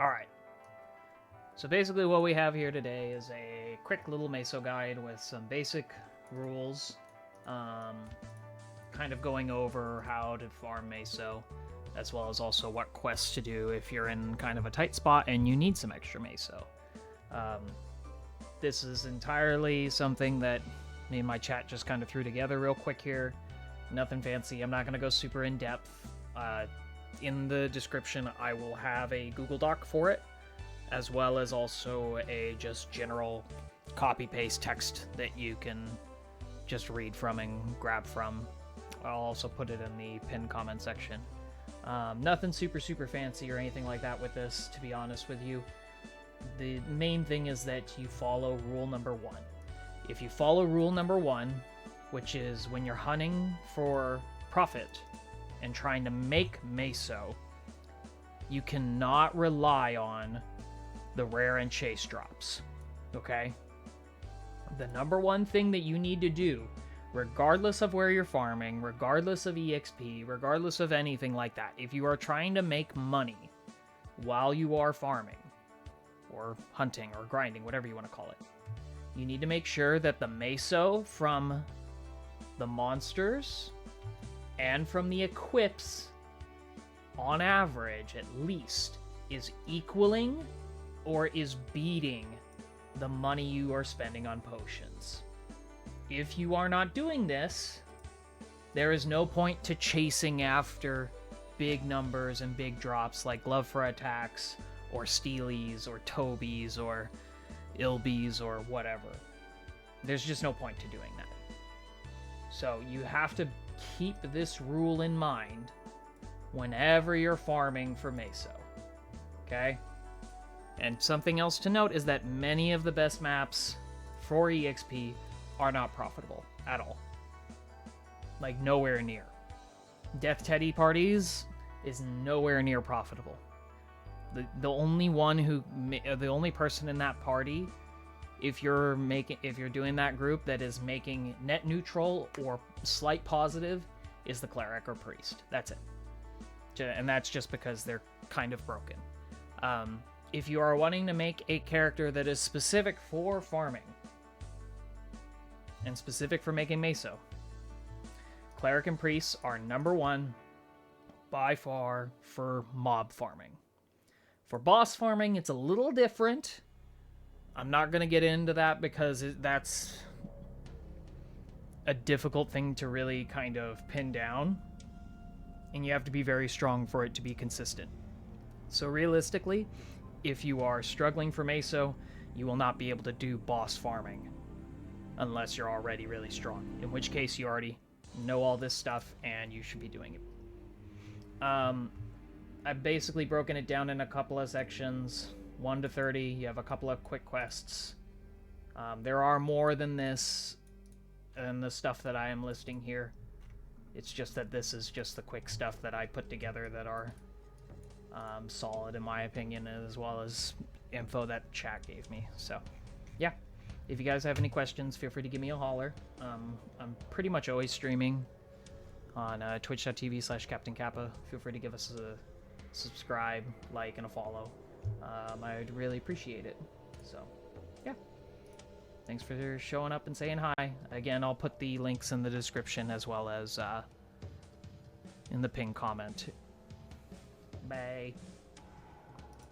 Alright. So basically what we have here today is a quick little Meso guide with some basic rules. Kind of going over how to farm Meso, as well as also what quests to do if you're in kind of a tight spot and you need some extra Meso. This is entirely something that me and my chat just kind of threw together real quick here. Nothing fancy. I'm not going to go super in-depth. In the description, I will have a Google Doc for it, as well as also a just general copy-paste text that you can just read from and grab from. I'll also put it in the pinned comment section. Nothing super fancy or anything like that with this, to be honest with you. The main thing is that you follow rule number 1. If you follow rule number 1, which is when you're hunting for profit and trying to make Meso, you cannot rely on the rare and chase drops, okay? The number one thing that you need to do, regardless of where you're farming, regardless of EXP, regardless of anything like that, if you are trying to make money while you are farming, or hunting, or grinding, whatever you want to call it, you need to make sure that the Meso from the monsters and from the equips, on average at least, is equaling or is beating the money you are spending on potions. If you are not doing this, there is no point to chasing after big numbers and big drops like Love for Attacks, or Steelies, or Tobies, or Ilbies, or whatever. There's just no point to doing that. So you have to keep this rule in mind whenever you're farming for Meso. Okay? And something else to note is that many of the best maps for EXP are not profitable at all. Like, nowhere near. Death Teddy parties is nowhere near profitable. The only person in that party, if you're doing that group that is making net neutral or slight positive, is the cleric or priest. That's it. And that's just because they're kind of broken. If you are wanting to make a character that is specific for farming and specific for making Meso, cleric and priests are number 1 by far for mob farming. For boss farming, it's a little different. I'm not going to get into that because that's a difficult thing to really kind of pin down, and you have to be very strong for it to be consistent. So realistically, if you are struggling for Meso, you will not be able to do boss farming unless you're already really strong, in which case you already know all this stuff and you should be doing it. I've basically broken it down in a couple of sections, 1 to 30. You have a couple of quick quests. There are more than this and the stuff that I am listing here. It's just that this is just the quick stuff that I put together that are solid in my opinion, as well as info that chat gave me. So yeah, if you guys have any questions, feel free to give me a holler. I'm pretty much always streaming on twitch.tv/Captain Kappa. Feel free to give us a subscribe, like, and a follow. I'd really appreciate it. So yeah, thanks for showing up and saying hi. Again, I'll put the links in the description as well as in the pinned comment. Bye.